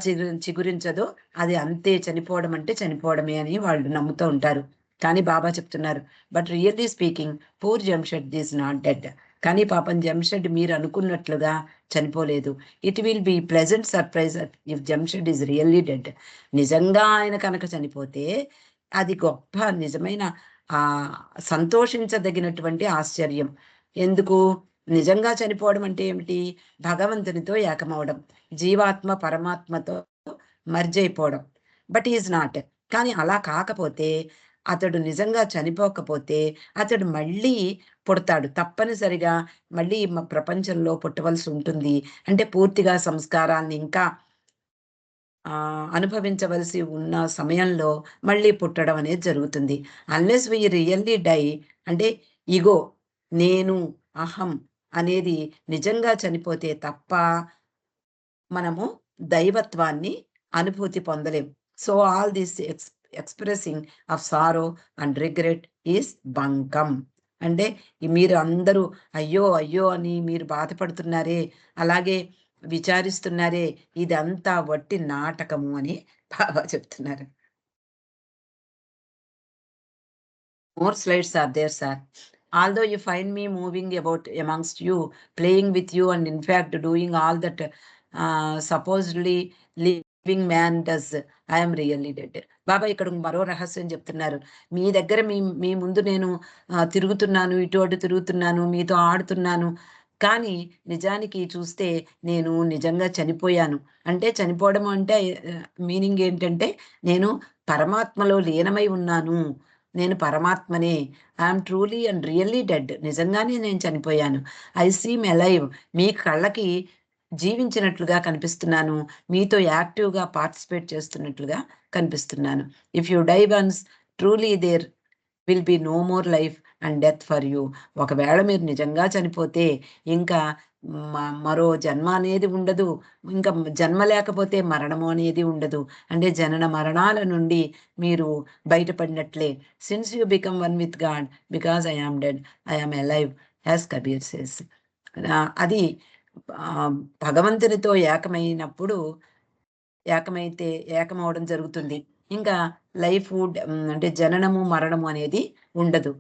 [SPEAKER 1] చిగురించదో అది అంతే, చనిపోవడం అంటే చనిపోవడమే అని వాళ్ళు నమ్ముతూ ఉంటారు. కానీ బాబా చెప్తున్నారు, but really speaking poor Jamshed is not dead. కానీ పాపం జంషెడ్ మీరు అనుకున్నట్లుగా చనిపోలేదు. It will be pleasant surprise if Jamshed is really dead. నిజంగా ఆయన కనుక చనిపోతే అది గొప్ప నిజమైన సంతోషించదగినటువంటి ఆశ్చర్యం. ఎందుకు? నిజంగా చనిపోవడం అంటే ఏమిటి? భగవంతునితో ఏకమవడం, జీవాత్మ పరమాత్మతో మర్జ్ అయిపోవడం. But is not. కానీ అలా కాకపోతే, అతడు నిజంగా చనిపోకపోతే అతడు మళ్ళీ పుడతాడు. తప్పనిసరిగా మళ్ళీ ప్రపంచంలో పుట్టవలసి ఉంటుంది. అంటే పూర్తిగా సంస్కారాన్ని ఇంకా అనుభవించవలసి ఉన్న సమయంలో మళ్ళీ పుట్టడం అనేది జరుగుతుంది. అన్లెస్ వి రియల్లీ డై, అంటే ఇగో, నేను, అహం అనేది నిజంగా చనిపోతే తప్ప మనము దైవత్వాన్ని అనుభూతి పొందలేం. So all this expressing of sorrow and regret is bunkum. అంటే మీరు అందరూ అయ్యో అయ్యో అని మీరు బాధపడుతున్నారే, అలాగే విచారిస్తున్నారే, ఇదంతా వట్టి నాటకము అని బాబా చెప్తున్నారు. More slides are there, sir. Although you find me moving about amongst you, playing with you, and in fact doing all that supposedly living man does, I am really dead. బాబా ఇక్కడ మరో రహస్యం చెప్తున్నారు. మీ దగ్గర మీ ముందు నేను తిరుగుతున్నాను, ఇటు అటు తిరుగుతున్నాను, మీతో ఆడుతున్నాను. కానీ నిజానికి చూస్తే నేను నిజంగా చనిపోయాను. అంటే చనిపోవడం అంటే మీనింగ్ ఏంటంటే, నేను పరమాత్మలో లీనమై ఉన్నాను. నేను పరమాత్మనే. I'm truly and really dead. నిజంగానే నేను చనిపోయాను. I seem alive. మీ కళ్ళకి జీవించినట్లుగా కనిపిస్తున్నాను. మీతో యాక్టివ్‌గా పార్టిసిపేట్ చేస్తున్నట్లుగా కనిపిస్తున్నాను. If you die once, truly there will be no more life and death for you. ఒకవేళ మీరు నిజంగా చనిపోతే ఇంకా మరో జన్మ అనేది ఉండదు. ఇంకా జన్మ లేకపోతే మరణము అనేది ఉండదు. అంటే జనన మరణాల నుండి మీరు బయటపడినట్లే. Since you become one with God, because I am dead, I am alive, as Kabir says. అది భగవంతునితో ఏకమైతే ఏకమవడం జరుగుతుంది. ఇంకా లైఫ్ అంటే జననము మరణము అనేది ఉండదు.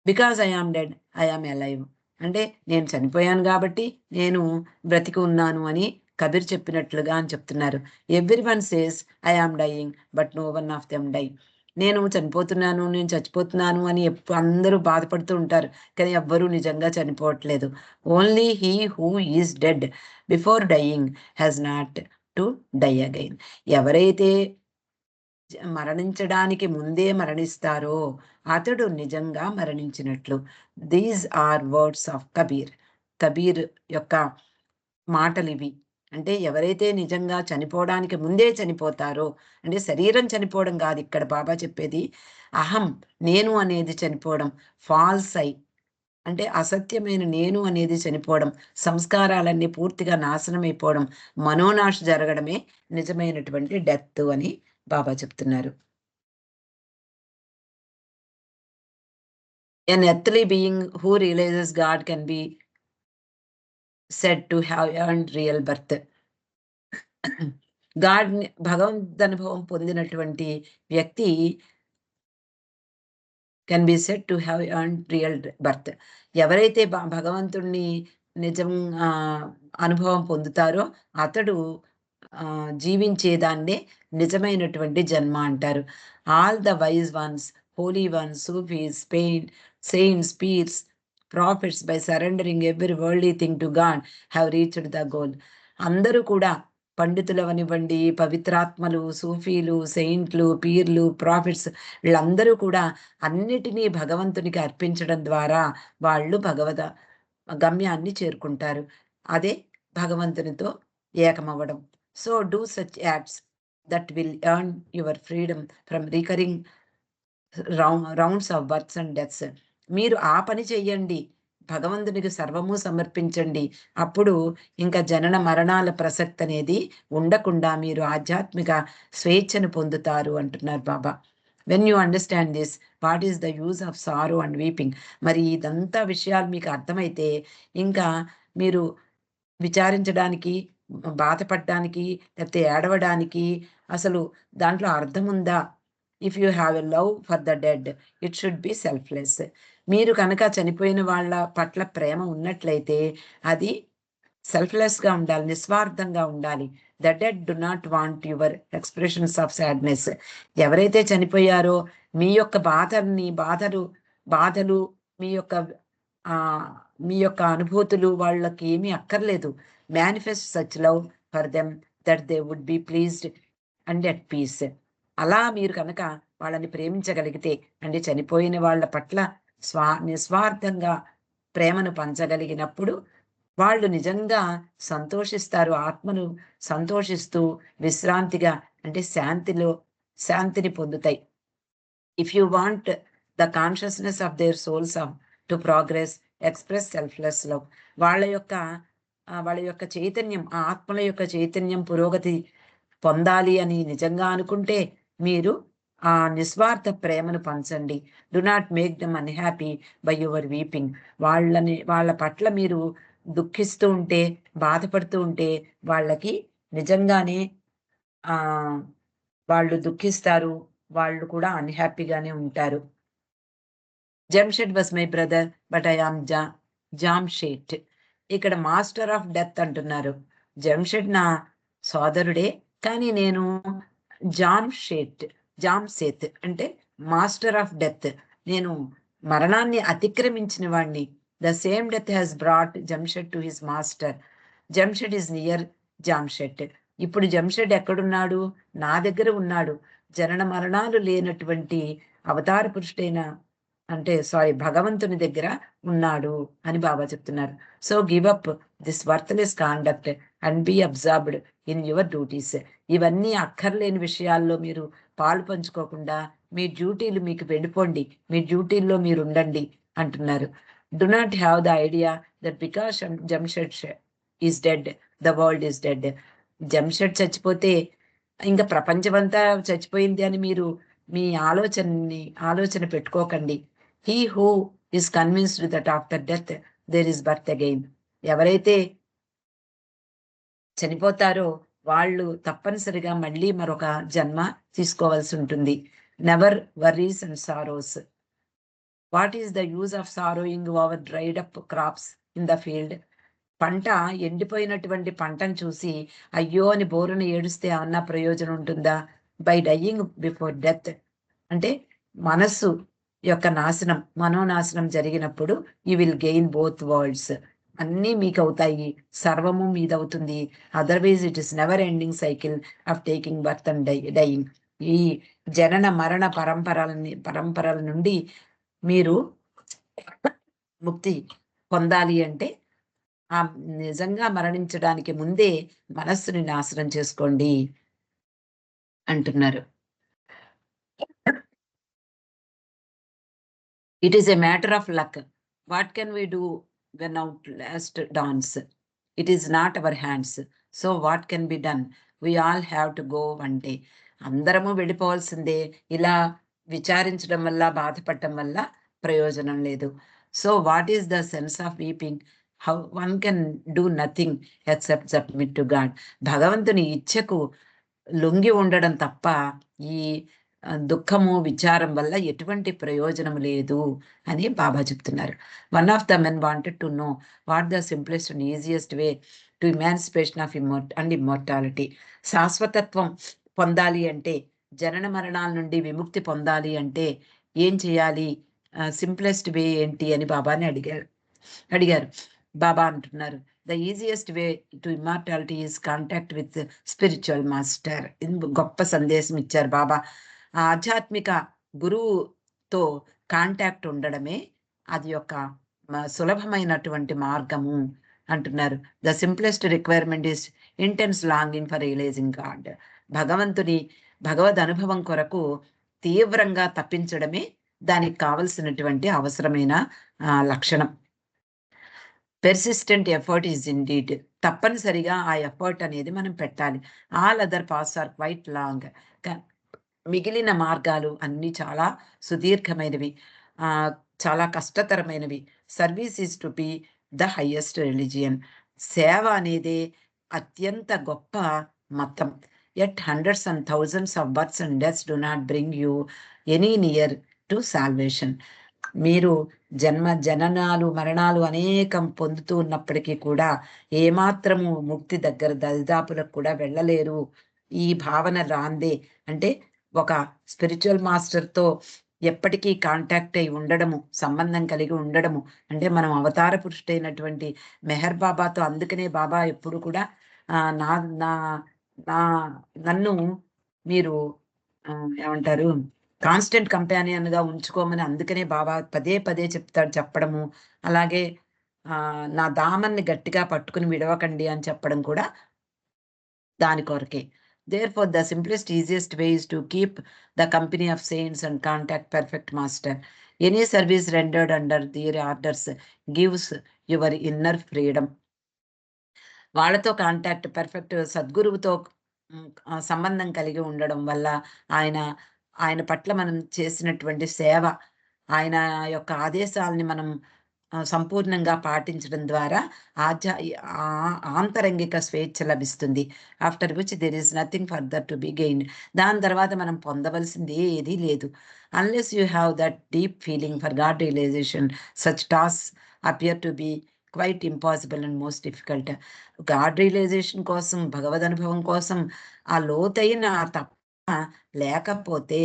[SPEAKER 1] Because I am dead, I am alive. అంటే నేను చనిపోయాను కాబట్టి నేను బ్రతికి ఉన్నాను అని కబీర్ చెప్పినట్లుగా అని చెప్తున్నారు. Everyone says I am dying, but no one of them die. నేను చనిపోతున్నాను, నేను చచ్చిపోతున్నాను అని అందరూ బాధపడుతూ ఉంటారు. కానీ ఎవ్వరూ నిజంగా చనిపోవట్లేదు. Only he who is dead before dying has not to die again. ఎవరైతే మరణించడానికి ముందే మరణిస్తారో అతడు నిజంగా మరణించినట్లు. These are words of Kabir. Kabir యొక్క మాటలివి. అంటే ఎవరైతే నిజంగా చనిపోవడానికి ముందే చనిపోతారో, అంటే శరీరం చనిపోవడం కాదు ఇక్కడ బాబా చెప్పేది, అహం, నేను అనేది చనిపోవడం, ఫాల్స్ ఐ అంటే అసత్యమైన నేను అనేది చనిపోవడం, సంస్కారాలన్నీ పూర్తిగా నాశనం అయిపోవడం, మనోనాశ జరగడమే నిజమైనటువంటి డెత్ అని బాబా చెప్తున్నారు. An earthly being who realizes God can be said to have earned real birth. గాడ్‌ని భగవంతనుభవం పొందినటువంటి వ్యక్తి can be said to have earned real birth. ఎవరైతే భగవంతుడిని నిజం అనుభవం పొందుతారో అతడు జీవించేదాన్నే నిజమైనటువంటి జన్మ అంటారు. All the wise ones, holy ones, sufis, saints, peers, prophets, by surrendering every worldly thing to God, have reached the goal. అందరూ కూడా పండితులు అవనివ్వండి, పవిత్రాత్మలు, సూఫీలు, సెయింట్లు, పీర్లు, ప్రాఫిట్స్ వీళ్ళందరూ కూడా అన్నిటినీ భగవంతునికి అర్పించడం ద్వారా వాళ్ళు గమ్యాన్ని చేరుకుంటారు. అదే భగవంతునితో ఏకమవ్వడం. So do such acts that will earn your freedom from recurring rounds of births and deaths. మీరు ఆ పని చెయ్యండి. భగవంతునికి సర్వము సమర్పించండి. అప్పుడు ఇంకా జనన మరణాల ప్రసక్తి అనేది ఉండకుండా మీరు ఆధ్యాత్మిక స్వేచ్ఛను పొందుతారు అంటున్నారు Baba. When you understand this, what is the use of sorrow and weeping. మరి ఇదంతా విషయాలు మీకు అర్థమైతే ఇంకా మీరు విచారించడానికి, బాధపడడానికి, లేకపోతే ఏడవడానికి అసలు దాంట్లో అర్థం ఉందా? If you have a love for the dead, it should be selfless. మీరు కనుక చనిపోయిన వాళ్ళ పట్ల ప్రేమ ఉన్నట్లయితే అది సెల్ఫ్లెస్గా ఉండాలి, నిస్వార్థంగా ఉండాలి. The dead do not want your expressions of sadness. ఎవరైతే చనిపోయారో మీ యొక్క బాధలు, మీ యొక్క మీ యొక్క అనుభూతులు వాళ్ళకి ఏమీ అక్కర్లేదు. Manifest such love for them that they would be pleased and at peace. అలా మీరు కనుక వాళ్ళని ప్రేమించగలిగితే, అంటే చనిపోయిన వాళ్ళ పట్ల నిస్వార్థంగా ప్రేమను పంచగలిగినప్పుడు వాళ్ళు నిజంగా సంతోషిస్తారు. ఆత్మను సంతోషిస్తూ విశ్రాంతిగా, అంటే శాంతిని పొందుతాయి. If you want the consciousness of their souls to progress, express selfless love. వాళ్ళ యొక్క చైతన్యం, ఆ ఆత్మల యొక్క చైతన్యం పురోగతి పొందాలి అని నిజంగా అనుకుంటే మీరు ఆ నిస్వార్థ ప్రేమను పంచండి. Do not make them unhappy by your weeping. వాళ్ళ పట్ల మీరు దుఃఖిస్తూ ఉంటే, బాధపడుతూ ఉంటే వాళ్ళకి నిజంగానే ఆ వాళ్ళు దుఃఖిస్తారు, వాళ్ళు కూడా అన్హ్యాపీగానే ఉంటారు. Jamshed was my brother but I am Jamshed. ఇక్కడ మాస్టర్ ఆఫ్ డెత్ అంటున్నారు. జంషెడ్ నా సోదరుడే, కానీ నేను జామ్సేత్ అంటే మాస్టర్ ఆఫ్ డెత్. నేను మరణాన్ని అతిక్రమించిన వాణ్ణి. The same death has brought Jamshed to his master. Jamshed is near Jamshed. ఇప్పుడు జంషెడ్ ఎక్కడున్నాడు? నా దగ్గర ఉన్నాడు. జనన మరణాలు లేనటువంటి అవతార పురుషుడైన, అంటే భగవంతుని దగ్గర ఉన్నాడు అని బాబా చెప్తున్నారు. So give up this worthless conduct and be absorbed in your duties. ఇవన్నీ అక్కర్లేని విషయాల్లో మీరు పాలు పంచుకోకుండా మీ డ్యూటీలు మీకు వెళ్ళిపోండి, మీ డ్యూటీల్లో మీరు ఉండండి అంటున్నారు. Do not have the idea that because Jamshed is dead the world is dead. Jamshed చచ్చిపోతే ఇంకా ప్రపంచమంతా చచ్చిపోయింది అని మీరు మీ ఆలోచన పెట్టుకోకండి. He who is convinced that after death there is birth again. ఎవరైతే చనిపోతారో వాళ్ళు తప్పనిసరిగా మళ్ళీ మరొక జన్మ తీసుకోవాల్సి ఉంటుంది. Never worries and sorrows. What is the use of sorrowing over dried up crops in the field. పంట ఎండిపోయినటువంటి పంటను చూసి అయ్యో అని బోరున ఏడుస్తే ఏమన్నా ప్రయోజనం ఉంటుందా? బై డయింగ్ బిఫోర్ డెత్, అంటే మనస్సు యొక్క మనోనాశనం జరిగినప్పుడు you will gain both worlds. అన్నీ మీకు అవుతాయి, సర్వము మీదవుతుంది. Otherwise it is never ending cycle of taking birth and dying. ఈ జనన మరణ పరంపరల నుండి మీరు ముక్తి పొందాలి అంటే ఆ నిజంగా మరణించడానికి ముందే మనస్సుని నాశనం చేసుకోండి అంటున్నారు. It is a matter of luck. What can we do when out last dance? It is not our hands. So what can be done? We all have to go one day. అందరము వెళ్ళిపోవాల్సిందే. ఇలా విచారించడం వల్ల, బాధపడటం వల్ల ప్రయోజనం లేదు. So what is the sense of weeping? How one can do nothing except submit to God. భగవంతుని ఇచ్ఛకు లొంగి ఉండడం తప్ప ఈ దుఃఖము, విచారం వల్ల ఎటువంటి ప్రయోజనం లేదు అని బాబా చెప్తున్నారు. One of the men wanted to know what the simplest and easiest way to emancipation of immortality. శాశ్వతత్వం పొందాలి అంటే, జనన మరణాల నుండి విముక్తి పొందాలి అంటే ఏం చేయాలి? సింప్లెస్ట్ వే ఏంటి అని బాబాని అడిగారు. బాబా అంటున్నారు, the easiest way to immortality is contact with spiritual master. ఇది గొప్ప సందేశం ఇచ్చారు బాబా. ఆ ఆధ్యాత్మిక గురువుతో కాంటాక్ట్ ఉండడమే అది యొక్క సులభమైనటువంటి మార్గము అంటున్నారు. The simplest requirement is intense longing for realising God. భగవద్ అనుభవం కొరకు తీవ్రంగా తప్పించడమే దానికి కావలసినటువంటి అవసరమైన లక్షణం. Persistent effort is indeed. తప్పనిసరిగా ఆ ఎఫర్ట్ అనేది మనం పెట్టాలి. All other paths are quite long. మిగిలిన మార్గాలు అన్నీ చాలా సుదీర్ఘమైనవి, చాలా కష్టతరమైనవి. Service is to be the highest religion. సేవ అనేది అత్యంత గొప్ప మతం. Yet hundreds and thousands of births and deaths do not bring you any near to salvation. మీరు జననాలు మరణాలు అనేకం పొందుతూ ఉన్నప్పటికీ కూడా ఏమాత్రము ముక్తి దగ్గర దరిదాపులకు కూడా వెళ్ళలేరు. ఈ భావన రాందే అంటే ఒక స్పిరిచువల్ మాస్టర్తో ఎప్పటికీ కాంటాక్ట్ అయి ఉండడము, సంబంధం కలిగి ఉండడము. అంటే మనం అవతార పురుషుడైనటువంటి మెహర్ బాబాతో, అందుకనే బాబా ఎప్పుడు కూడా నా నా నా నన్ను మీరు ఏమంటారు కాన్స్టెంట్ కంపానియన్ గా ఉంచుకోమని అందుకనే బాబా పదే పదే చెప్పడము. అలాగే నా దామన్ని గట్టిగా పట్టుకుని విడవకండి అని చెప్పడం కూడా దాని కొరకే. Therefore, the simplest, easiest way is to keep the company of saints and contact perfect master. Any service rendered under their orders gives your inner freedom. వాళ్ళతో కాంటాక్ట్ పర్ఫెక్ట్ సద్గురువుతో సంబంధం కలిగి ఉండడం వల్ల ఆయన పట్ల మనం చేసినటువంటి సేవ, ఆయన యొక్క ఆదేశాలని మనం సంపూర్ణంగా పాటించడం ద్వారా ఆంతరంగిక స్వేచ్ఛ లభిస్తుంది. After which there is nothing further to be gained. దాని తర్వాత మనం పొందవలసింది ఏదీ లేదు. Unless you have that deep feeling for God realisation, such tasks appear to be quite impossible and most difficult. God realisation కోసం, భగవద్ అనుభవం కోసం ఆ లోతైన తప్ప లేకపోతే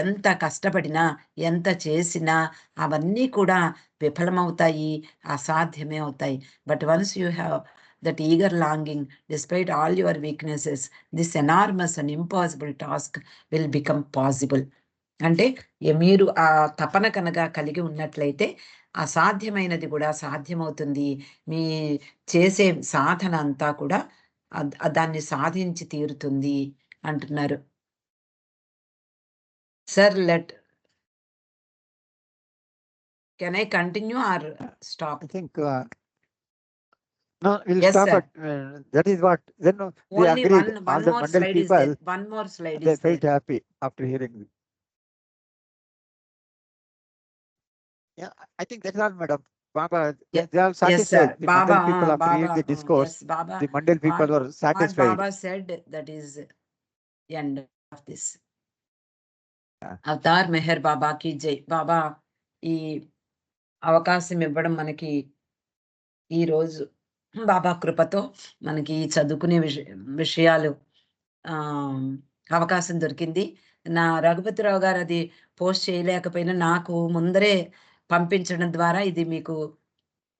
[SPEAKER 1] ఎంత కష్టపడినా, ఎంత చేసినా అవన్నీ కూడా విఫలమవుతాయి, అసాధ్యమే అవుతాయి. But once you have that eager longing, despite all your weaknesses, this enormous and impossible task will become possible. అంటే మీరు ఆ తపన కనుక కలిగి ఉన్నట్లయితే అసాధ్యమైనది కూడా సాధ్యమవుతుంది. మీ చేసే సాధన అంతా కూడా దాన్ని సాధించి తీరుతుంది అంటున్నారు. Sir can I continue or stop?
[SPEAKER 2] I think no, we'll
[SPEAKER 1] Yes,
[SPEAKER 2] stop
[SPEAKER 1] sir.
[SPEAKER 2] at that is what then they
[SPEAKER 1] Only
[SPEAKER 2] agreed.
[SPEAKER 1] one
[SPEAKER 2] All the
[SPEAKER 1] more
[SPEAKER 2] Mandal
[SPEAKER 1] slide is
[SPEAKER 2] people,
[SPEAKER 1] there. One more slide
[SPEAKER 2] they
[SPEAKER 1] is there.
[SPEAKER 2] felt happy after hearing this. Yeah, I think that's all, madam. Baba, they are
[SPEAKER 1] Yes, sir.
[SPEAKER 2] satisfied. The
[SPEAKER 1] Baba,
[SPEAKER 2] Mandal people after hearing the discourse,
[SPEAKER 1] yes, Baba.
[SPEAKER 2] the Mandal people were
[SPEAKER 1] What
[SPEAKER 2] satisfied.
[SPEAKER 1] Baba said, that is the end of this. Avatar Meher బాబాకి జై. బాబా ఈ అవకాశం ఇవ్వడం మనకి ఈ రోజు బాబా కృపతో మనకి చదువుకునే విషయాలు అవకాశం దొరికింది. నా రఘుపతిరావు గారు అది పోస్ట్ చేయలేకపోయినా నాకు ముందరే పంపించడం ద్వారా ఇది మీకు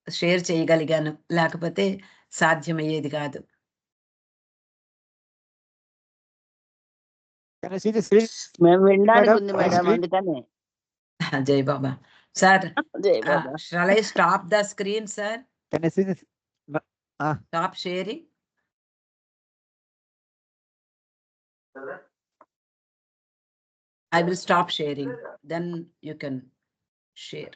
[SPEAKER 1] షేర్ చేయగలిగాను, లేకపోతే సాధ్యమయ్యేది కాదు.
[SPEAKER 2] Can I see the screen?
[SPEAKER 3] మేము వినడానికి
[SPEAKER 2] Madam,
[SPEAKER 3] ఉంది
[SPEAKER 2] on
[SPEAKER 3] మేడం,
[SPEAKER 2] screen?
[SPEAKER 3] అందుకని.
[SPEAKER 1] జై బాబా. సార్,
[SPEAKER 3] జై బాబా.
[SPEAKER 1] shall I stop the screen, sir?
[SPEAKER 2] Can I see this?
[SPEAKER 1] Stop sharing. I will stop sharing. Then you can share.